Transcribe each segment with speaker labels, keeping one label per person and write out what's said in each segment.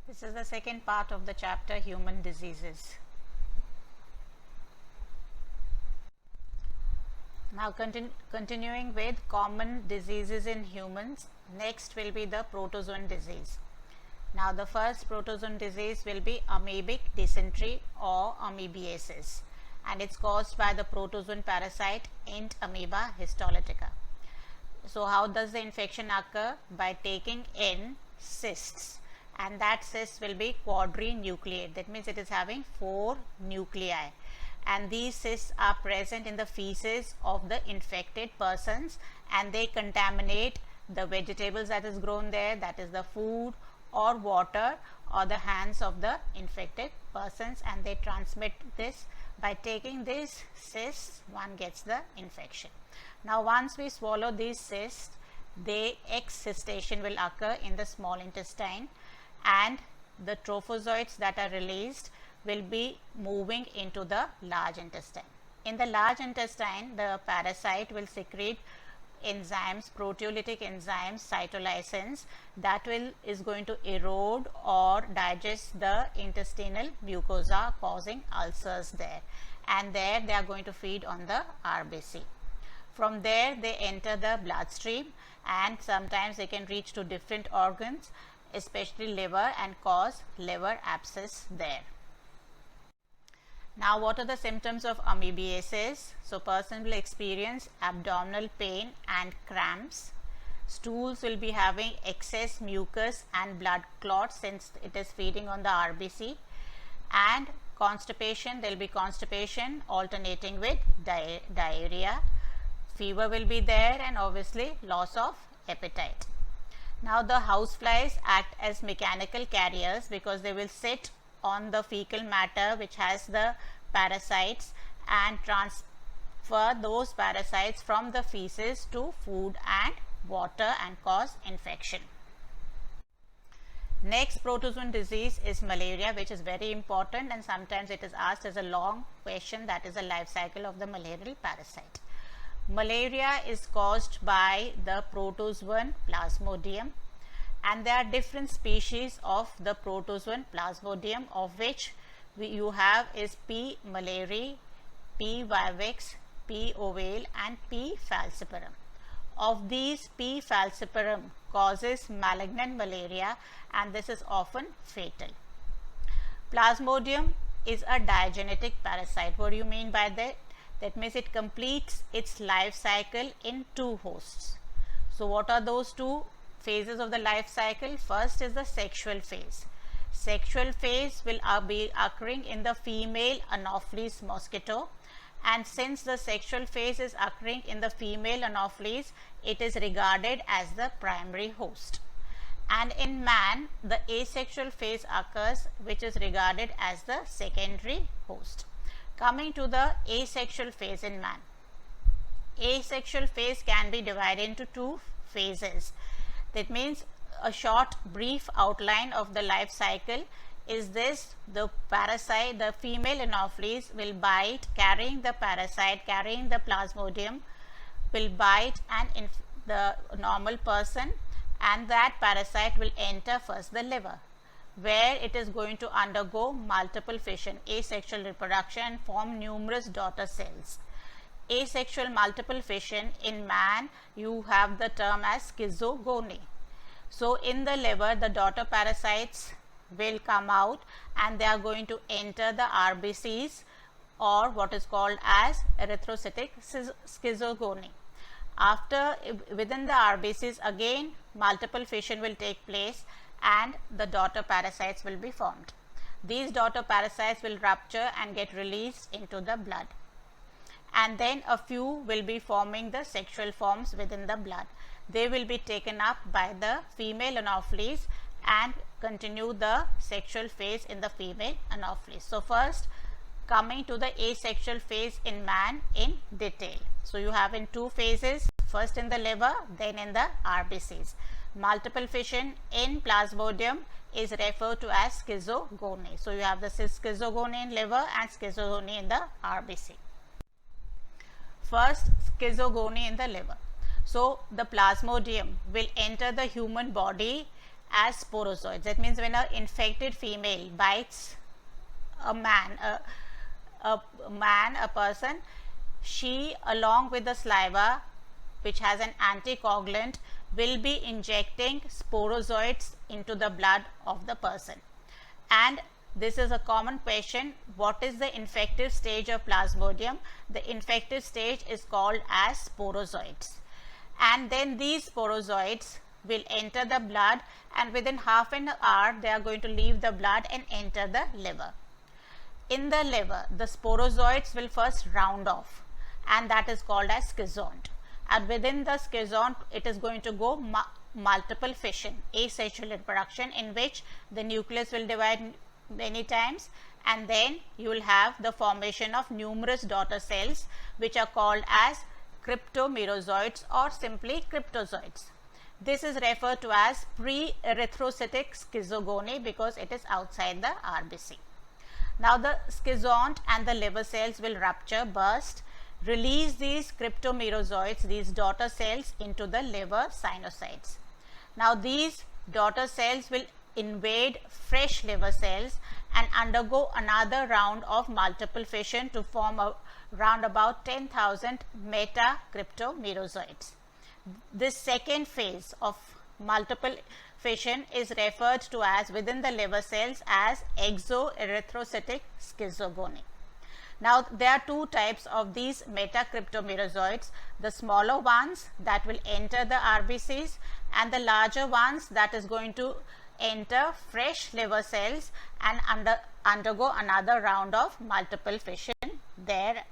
Speaker 1: This is the second part of the chapter, human diseases. Now continuing with common diseases in humans, next will be the protozoan disease. Now the first protozoan disease will be amoebic dysentery or amoebiasis, and it's caused by the protozoan parasite Ent amoeba histolytica. So how does the infection occur? By taking in cysts, and that cyst will be quadrinucleate. That means it is having 4 nuclei, and these cysts are present in the feces of the infected persons, and they contaminate the vegetables that is grown there, that is the food or water or the hands of the infected persons, and they transmit this by taking these cysts. One gets the infection. Now once we swallow these cysts, the excistation will occur in the small intestine, and the trophozoites that are released will be moving into the large intestine. In the large intestine, the parasite will secrete enzymes, proteolytic enzymes, cytolysins, that is going to erode or digest the intestinal mucosa, causing ulcers there, and there they are going to feed on the RBC. From there they enter the bloodstream, and sometimes they can reach to different organs, especially liver, and cause liver abscess there. Now what are the symptoms of amoebiasis? So person will experience abdominal pain and cramps. Stools will be having excess mucus and blood clots since it is feeding on the RBC, and constipation, there will be constipation alternating with diarrhea. Fever will be there, and obviously loss of appetite. Now the houseflies act as mechanical carriers because they will sit on the fecal matter which has the parasites and transfer those parasites from the feces to food and water and cause infection. Next protozoan disease is malaria, which is very important, and sometimes it is asked as a long question, that is the life cycle of the malarial parasite. Malaria is caused by the protozoan Plasmodium, and there are different species of the protozoan Plasmodium, of which you have is P. malariae, P. vivax, P. ovale, and P. falciparum. Of these, P. falciparum causes malignant malaria, and this is often fatal. Plasmodium is a diagenetic parasite. What do you mean by that? That means it completes its life cycle in 2 hosts. So what are those 2 phases of the life cycle? First is the sexual phase. Sexual phase will be occurring in the female Anopheles mosquito, and since the sexual phase is occurring in the female Anopheles, it is regarded as the primary host. And in man, the asexual phase occurs, which is regarded as the secondary host. Coming to the asexual phase in man, asexual phase can be divided into 2 phases. That means a short brief outline of the life cycle is this: the parasite, the female Anopheles will bite, carrying the parasite, carrying the Plasmodium, will bite and the normal person, and that parasite will enter first the liver, where it is going to undergo multiple fission, asexual reproduction, and form numerous daughter cells. Asexual multiple fission in man, you have the term as schizogony. So in the liver, the daughter parasites will come out, and they are going to enter the RBCs, or what is called as erythrocytic schizogony. After, within the RBCs, again multiple fission will take place, and the daughter parasites will be formed. These daughter parasites will rupture and get released into the blood, and then a few will be forming the sexual forms within the blood. They will be taken up by the female Anopheles and continue the sexual phase in the female Anopheles. So first, coming to the asexual phase in man in detail. So you have in 2 phases, first in the liver, then in the RBCs. Multiple fission in Plasmodium is referred to as schizogony. So you have the schizogony in liver and schizogony in the RBC. First, schizogony in the liver. So the Plasmodium will enter the human body as sporozoites. That means when an infected female bites a person, she, along with the saliva, which has an anticoagulant, will be injecting sporozoites into the blood of the person. And this is a common question: what is the infective stage of Plasmodium? The infective stage is called as sporozoites. And then these sporozoites will enter the blood, and within half an hour they are going to leave the blood and enter the liver. In the liver, the sporozoites will first round off, and that is called as schizont. And within the schizont, it is going to go multiple fission, asexual reproduction, in which the nucleus will divide many times, and then you will have the formation of numerous daughter cells, which are called as cryptomerozoites or simply cryptozoites. This is referred to as pre-erythrocytic schizogony because it is outside the RBC. Now the schizont and the liver cells will rupture, burst, release these cryptomerozoites, these daughter cells, into the liver sinusoids. Now these daughter cells will invade fresh liver cells and undergo another round of multiple fission to form around about 10,000 metacryptomerozoites. This second phase of multiple fission is referred to as, within the liver cells, as exoerythrocytic schizogony. Now there are two types of these metacryptomerozoites: the smaller ones that will enter the RBCs, and the larger ones that is going to enter fresh liver cells and undergo another round of multiple fission there.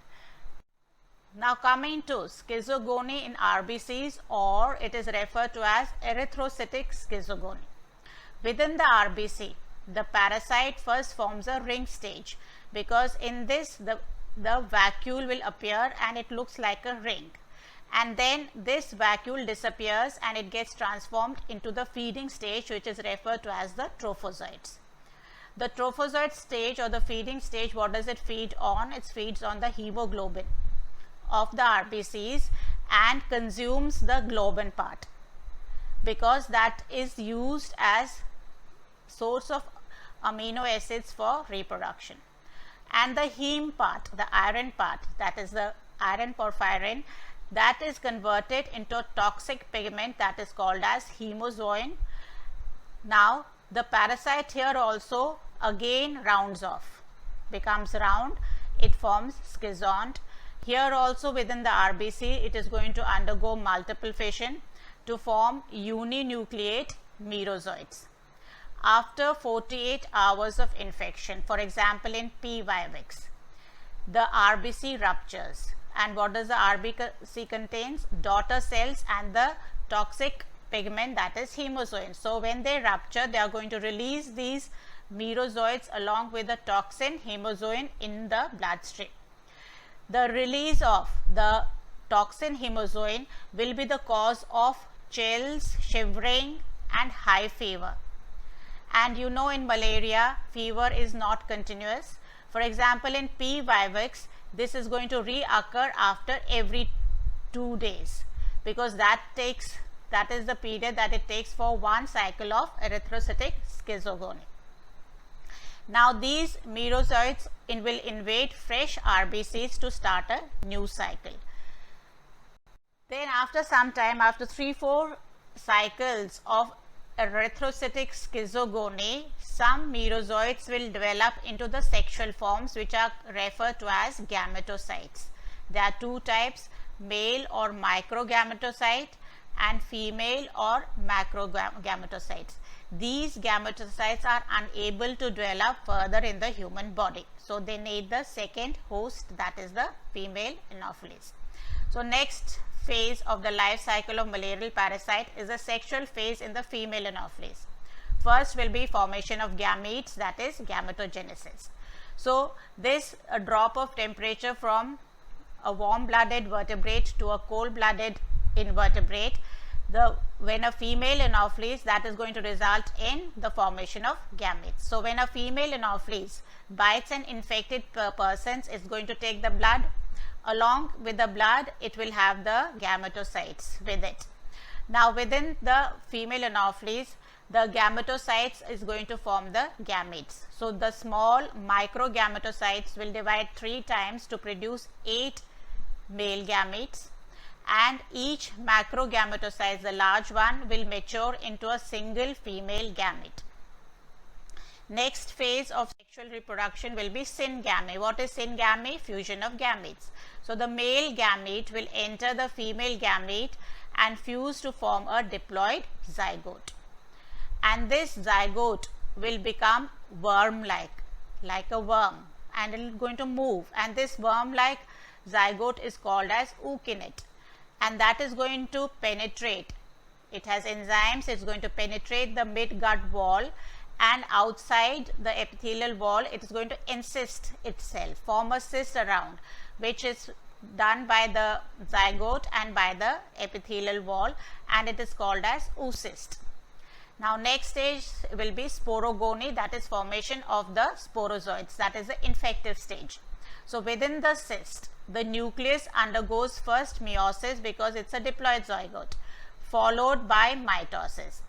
Speaker 1: Now coming to schizogony in RBCs, or it is referred to as erythrocytic schizogony. Within the RBC, the parasite first forms a ring stage, because in this the vacuole will appear and it looks like a ring, and then this vacuole disappears and it gets transformed into the feeding stage, which is referred to as the trophozoites. The trophozoite stage or the feeding stage, what does it feed on? It feeds on the hemoglobin of the RBCs and consumes the globin part, because that is used as source of amino acids for reproduction. And the heme part, the iron part, that is the iron porphyrin, that is converted into a toxic pigment that is called as hemozoin. Now the parasite here also again rounds off, becomes round, it forms schizont. Here also within the RBC, it is going to undergo multiple fission to form uninucleate merozoites. After 48 hours of infection, for example in P. vivax, the RBC ruptures, and what does the RBC contains? Daughter cells and the toxic pigment, that is hemozoin. So when they rupture, they are going to release these merozoites along with the toxin hemozoin in the bloodstream. The release of the toxin hemozoin will be the cause of chills, shivering and high fever. And you know, in malaria, fever is not continuous. For example, in P. vivax, this is going to reoccur after every 2 days, because that is the period that it takes for one cycle of erythrocytic schizogony. Now these merozoites will invade fresh RBCs to start a new cycle. Then after some time, after 3-4 cycles of erythrocytic schizogony, some merozoites will develop into the sexual forms, which are referred to as gametocytes. There are two types, male or microgametocyte and female or macrogametocytes. These gametocytes are unable to develop further in the human body, so they need the second host, that is the female Anopheles. So next phase of the life cycle of malarial parasite is the sexual phase in the female Anopheles. First will be formation of gametes, that is gametogenesis. So this a drop of temperature from a warm-blooded vertebrate to a cold-blooded invertebrate, when a female Anopheles, that is going to result in the formation of gametes. So when a female Anopheles bites an infected person, it's going to take the blood. Along with the blood, it will have the gametocytes with it. Now within the female Anopheles, the gametocytes is going to form the gametes. So the small microgametocytes will divide 3 times to produce 8 male gametes, and each macrogametocyte, the large one, will mature into a single female gamete. Next phase of sexual reproduction will be syngamy. What is syngamy? Fusion of gametes. So the male gamete will enter the female gamete and fuse to form a diploid zygote. And this zygote will become worm-like, like a worm, and it is going to move. And this worm-like zygote is called as ookinete, and that is going to penetrate. It has enzymes. It's going to penetrate the midgut wall, and outside the epithelial wall, it is going to encysst itself, form a cyst around, which is done by the zygote and by the epithelial wall, and it is called as oocyst. Now next stage will be sporogony, that is formation of the sporozoites, that is the infective stage. So within the cyst, the nucleus undergoes first meiosis because it's a diploid zygote, followed by mitosis.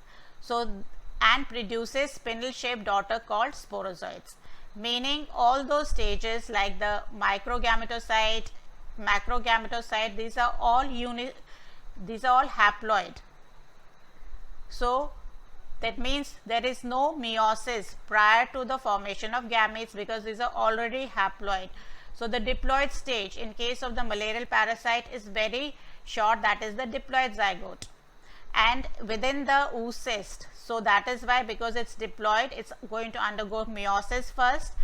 Speaker 1: So and produces spindle shaped daughter called sporozoites, meaning all those stages like the microgametocyte, macrogametocyte, these are all haploid. So that means there is no meiosis prior to the formation of gametes because these are already haploid. So the diploid stage in case of the malarial parasite is very short, that is the diploid zygote, and within the oocyst. So that is why, because it's diploid, it's going to undergo meiosis first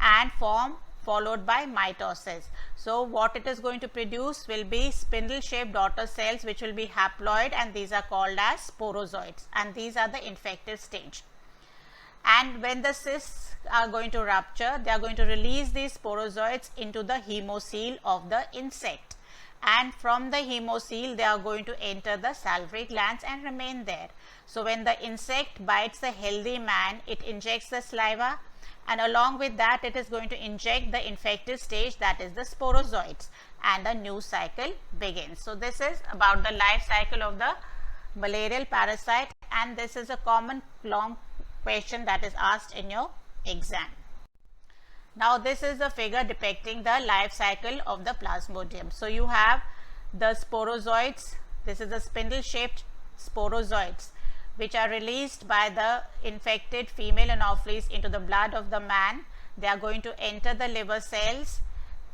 Speaker 1: and form, followed by mitosis. So what it is going to produce will be spindle shaped daughter cells, which will be haploid, and these are called as sporozoites, and these are the infective stage. And when the cysts are going to rupture, they are going to release these sporozoites into the hemocoel of the insect, and from the hemocoel they are going to enter the salivary glands and remain there. So when the insect bites a healthy man, it injects the saliva, and along with that it is going to inject the infective stage, that is the sporozoites, and a new cycle begins. So this is about the life cycle of the malarial parasite, and this is a common long question that is asked in your exam. Now this is the figure depicting the life cycle of the Plasmodium. So you have the sporozoites. This is the spindle shaped sporozoites, which are released by the infected female Anopheles into the blood of the man. They are going to enter the liver cells.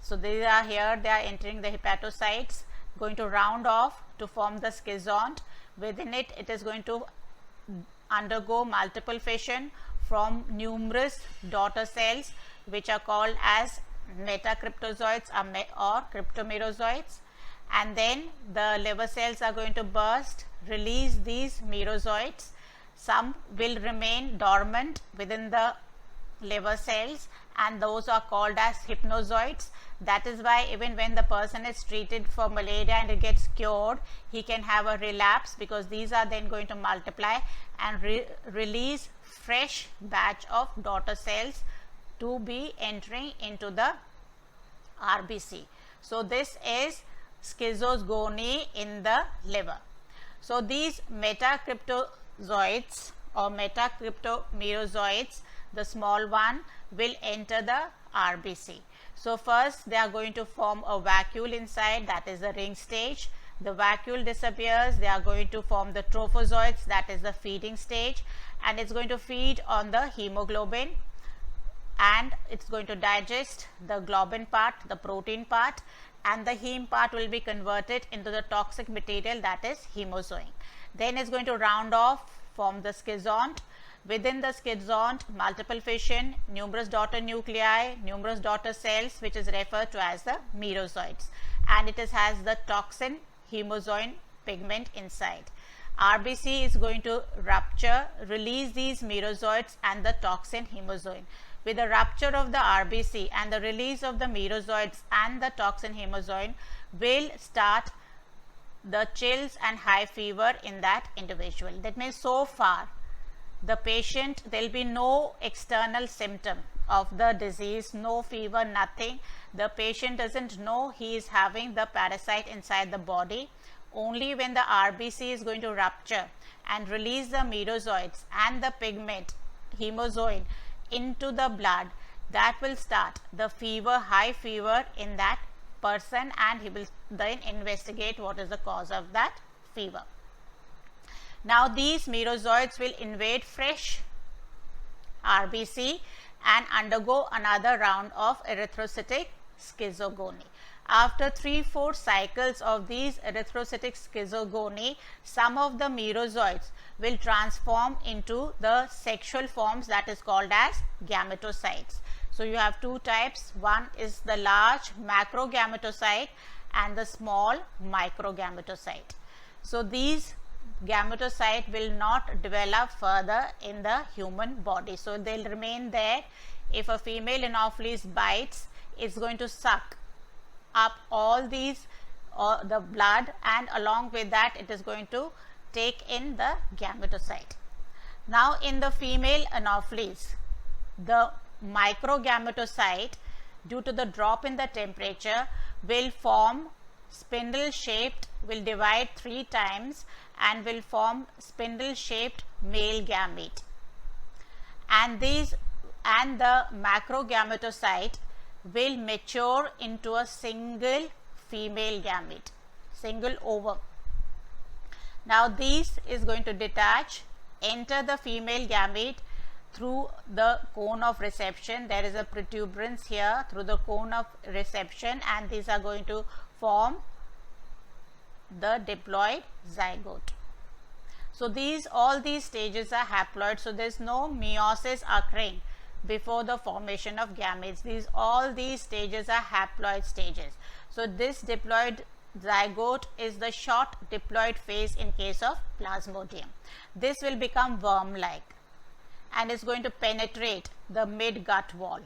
Speaker 1: So they are here, they are entering the hepatocytes, going to round off to form the schizont. Within it, it is going to undergo multiple fission from numerous daughter cells, which are called as metacryptozoites or cryptomerozoites. And then the liver cells are going to burst, release these merozoites. Some will remain dormant within the liver cells, and those are called as hypnozoites. That is why even when the person is treated for malaria and it gets cured, he can have a relapse, because these are then going to multiply and release fresh batch of daughter cells to be entering into the RBC. So this is schizogony in the liver. So these metacryptozoites or metacryptomerozoites, the small one, will enter the RBC. So first they are going to form a vacuole inside, that is the ring stage. The vacuole disappears, they are going to form the trophozoites, that is the feeding stage, and it's going to feed on the hemoglobin, and it's going to digest the globin part, the protein part, and the heme part will be converted into the toxic material, that is hemozoin. Then it's going to round off, form the schizont. Within the schizont, multiple fission, numerous daughter nuclei, numerous daughter cells, which is referred to as the merozoites, and it has the toxin hemozoin pigment inside. RBC is going to rupture, release these merozoites and the toxin hemozoin. With the rupture of the RBC and the release of the merozoites and the toxin hemozoin, will start the chills and high fever in that individual. That means so far the patient, there will be no external symptom of the disease, no fever, nothing. The patient doesn't know he is having the parasite inside the body. only when the RBC is going to rupture and release the merozoites and the pigment hemozoin into the blood, that will start the fever, high fever in that person, and he will then investigate what is the cause of that fever. Now these merozoites will invade fresh RBC and undergo another round of erythrocytic schizogony. After 3-4 cycles of these erythrocytic schizogony, some of the merozoites will transform into the sexual forms, that is called as gametocytes. So you have two types. One is the large macrogametocyte and the small microgametocyte. So these gametocyte will not develop further in the human body. So they will remain there. If a female Anopheles bites, it's going to suck up all these the blood, and along with that it is going to take in the gametocyte. Now in the female Anopheles, the microgametocyte, due to the drop in the temperature, will form spindle shaped, will divide 3 times and will form spindle shaped male gamete, and the macrogametocyte will mature into a single female gamete, single ovum. Now this is going to detach, enter the female gamete through the cone of reception. There is a protuberance here through the cone of reception, and these are going to form the diploid zygote. So all these stages are haploid. So there is no meiosis occurring before the formation of gametes. All these stages are haploid stages. So this diploid zygote is the short diploid phase in case of Plasmodium. This will become worm-like and is going to penetrate the mid-gut wall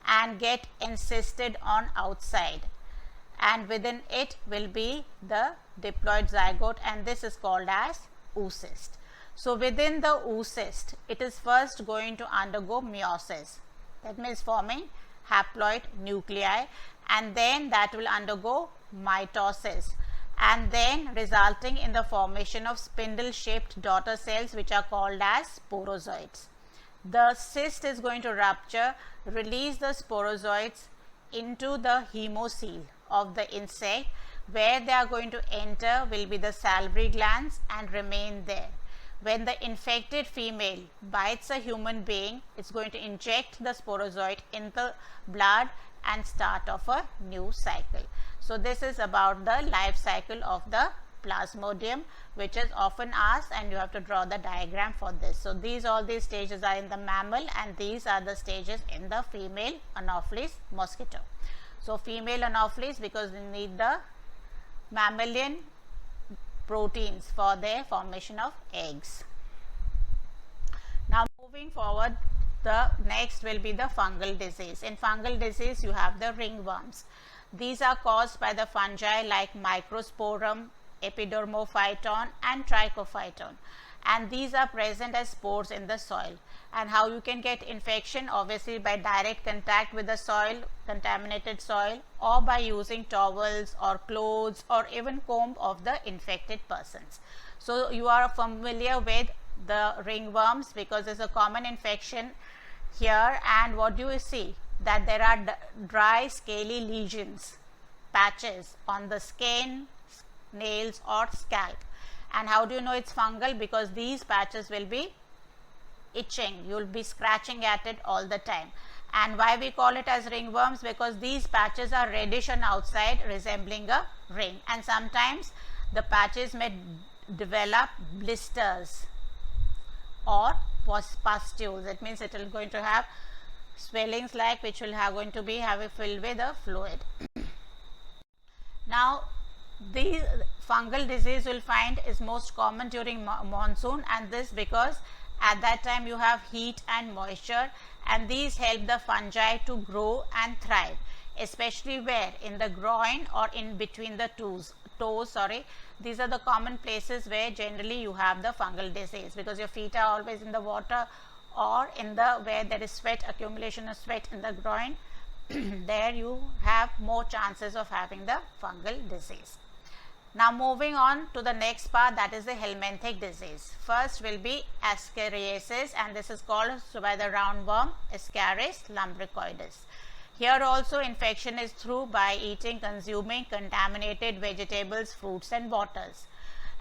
Speaker 1: and get encysted on outside, and within it will be the diploid zygote, and this is called as oocyst. So within the oocyst, it is first going to undergo meiosis, that means forming haploid nuclei, and then that will undergo mitosis, and then resulting in the formation of spindle shaped daughter cells, which are called as sporozoites. The cyst is going to rupture, release the sporozoites into the hemocoel of the insect. Where they are going to enter will be the salivary glands and remain there. When the infected female bites a human being, it's going to inject the sporozoite in the blood and start off a new cycle. So this is about the life cycle of the Plasmodium, which is often asked, and you have to draw the diagram for this. So all these stages are in the mammal, and these are the stages in the female Anopheles mosquito. So female Anopheles, because they need the mammalian proteins for their formation of eggs. Now moving forward, the next will be the fungal disease. In fungal disease, you have the ringworms. These are caused by the fungi like Microsporum, Epidermophyton and Trichophyton, and these are present as spores in the soil. And how you can get infection? Obviously by direct contact with the soil, contaminated soil, or by using towels or clothes or even comb of the infected persons. So you are familiar with the ringworms because there is a common infection here, and what do you see? That there are dry scaly lesions, patches on the skin, nails or scalp. And how do you know it's fungal? Because these patches will be itching, you will be scratching at it all the time. And why we call it as ringworms? Because these patches are reddish on outside, resembling a ring, and sometimes the patches may develop blisters or pustules. It means it will going to have swellings like which will have going to be filled with a fluid. Now these fungal disease will find is most common during monsoon, and this because at that time you have heat and moisture, and these help the fungi to grow and thrive, especially where in the groin or in between the toes. These are the common places where generally you have the fungal disease, because your feet are always in the water or in the where there is sweat, accumulation of sweat in the groin. There you have more chances of having the fungal disease. Now moving on to the next part, that is the helminthic disease. First will be ascariasis, and this is called by the roundworm Ascaris lumbricoides. Here also infection is through by eating, consuming contaminated vegetables, fruits and waters.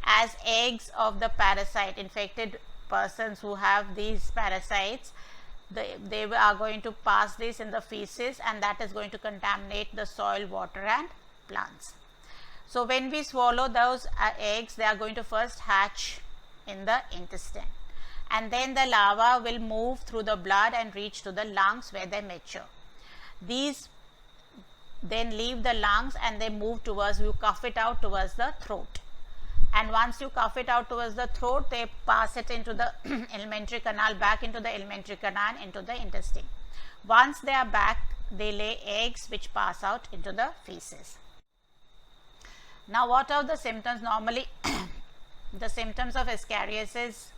Speaker 1: As eggs of the parasite, infected persons who have these parasites, they are going to pass this in the feces, and that is going to contaminate the soil, water and plants. So when we swallow those eggs, they are going to first hatch in the intestine, and then the larva will move through the blood and reach to the lungs where they mature. These then leave the lungs and they move towards, you cough it out towards the throat. And once you cough it out towards the throat, they pass it into the alimentary canal, back into the alimentary canal, into the intestine. Once they are back, they lay eggs which pass out into the feces. Now, what are the symptoms? Normally, the symptoms of ascariasis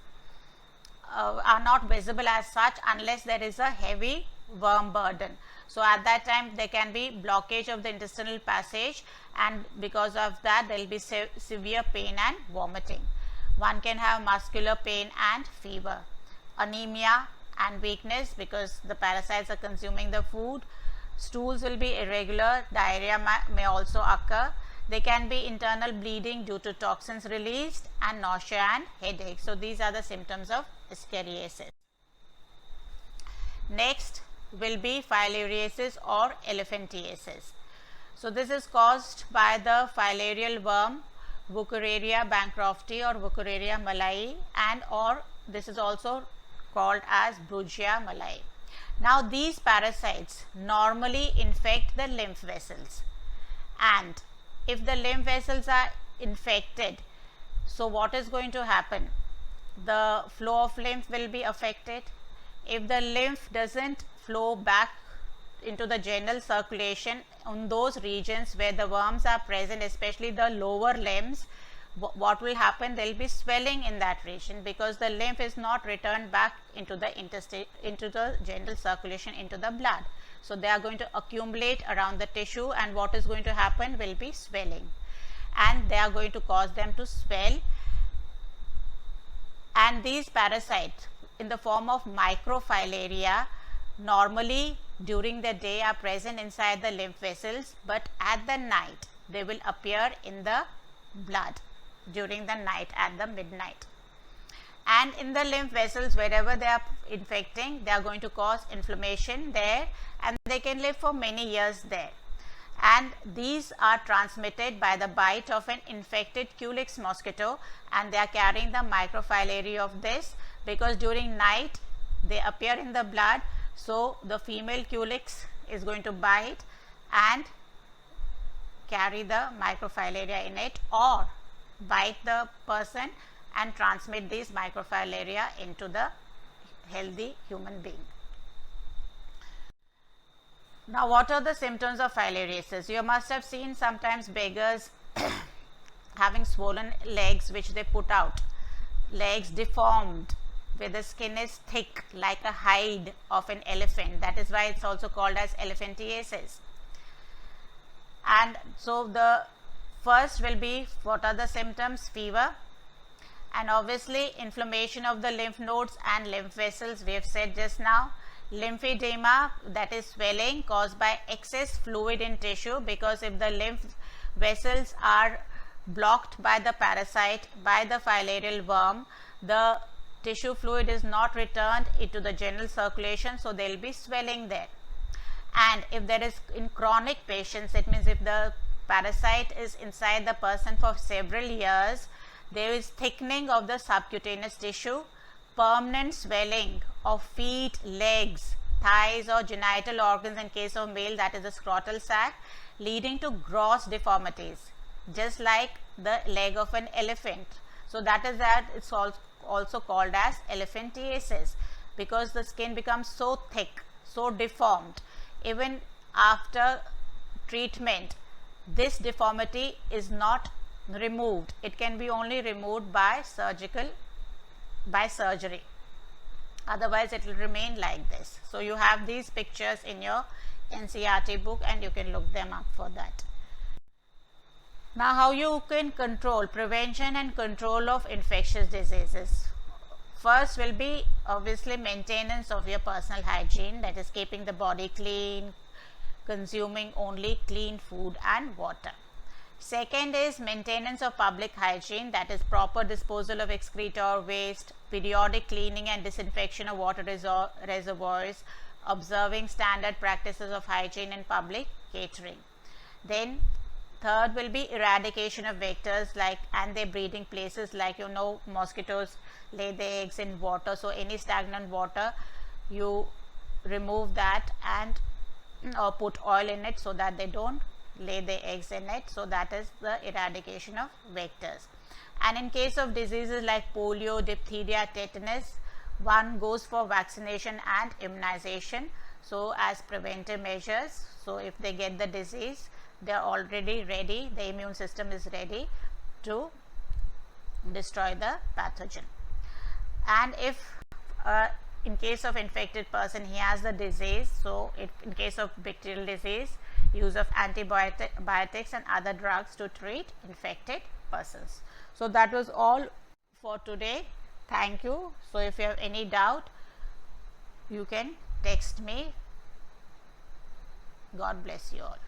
Speaker 1: are not visible as such unless there is a heavy worm burden. So, at that time there can be blockage of the intestinal passage, and because of that there will be severe pain and vomiting. One can have muscular pain and fever, anemia and weakness because the parasites are consuming the food. Stools will be irregular, diarrhea may also occur. There can be internal bleeding due to toxins released, and nausea and headache. So, these are the symptoms of ascariasis. Next will be filariasis or elephantiasis. So, this is caused by the filarial worm Wuchereria bancrofti or Wuchereria malayi, and or this is also called as Brugia malayi. Now, these parasites normally infect the lymph vessels, and if the lymph vessels are infected, so what is going to happen? The flow of lymph will be affected. If the lymph doesn't flow back into the general circulation in those regions where the worms are present, especially the lower limbs, what will happen? There will be swelling in that region because the lymph is not returned back into the intestine, into the general circulation, into the blood. So, they are going to accumulate around the tissue, and what is going to happen will be swelling, and they are going to cause them to swell. And these parasites in the form of microfilaria normally during the day are present inside the lymph vessels, but at the night they will appear in the blood during the night at the midnight. And in the lymph vessels, wherever they are infecting, they are going to cause inflammation there, and they can live for many years there. And these are transmitted by the bite of an infected Culex mosquito, and they are carrying the microfilaria of this because during night they appear in the blood. So, the female Culex is going to bite and carry the microfilaria in it, or bite the person and transmit these microfilaria into the healthy human being. Now, what are the symptoms of filariasis? You must have seen sometimes beggars having swollen legs which they put out, legs deformed, where the skin is thick like a hide of an elephant. That is why it is also called as elephantiasis. And so, the first will be, what are the symptoms? Fever, and obviously inflammation of the lymph nodes and lymph vessels, we have said just now. Lymphedema, that is swelling caused by excess fluid in tissue, because if the lymph vessels are blocked by the parasite, by the filarial worm, the tissue fluid is not returned into the general circulation, so there will be swelling there. And if there is in chronic patients, it means if the parasite is inside the person for several years, there is thickening of the subcutaneous tissue, permanent swelling of feet, legs, thighs or genital organs in case of male, that is the scrotal sac, leading to gross deformities, just like the leg of an elephant. So, that is that it is also called as elephantiasis, because the skin becomes so thick, so deformed. Even after treatment, this deformity is not removed. It can be only removed by surgery. Otherwise, it will remain like this. So, you have these pictures in your NCERT book and you can look them up for that. Now, how you can control prevention and control of infectious diseases? First will be obviously maintenance of your personal hygiene, that is keeping the body clean, consuming only clean food and water. Second is maintenance of public hygiene, that is proper disposal of excreta or waste, periodic cleaning and disinfection of water reservoirs, observing standard practices of hygiene in public catering. Then third will be eradication of vectors like and their breeding places, like mosquitoes lay their eggs in water, so any stagnant water you remove that and or put oil in it so that they don't lay their eggs in it. So that is the eradication of vectors. And in case of diseases like polio, diphtheria, tetanus, one goes for vaccination and immunization, so as preventive measures. So if they get the disease, they are already ready, the immune system is ready to destroy the pathogen. And if in case of infected person he has the disease, so in case of bacterial disease, use of antibiotics and other drugs to treat infected persons. So that was all for today. Thank you. So if you have any doubt, you can text me. God bless you all.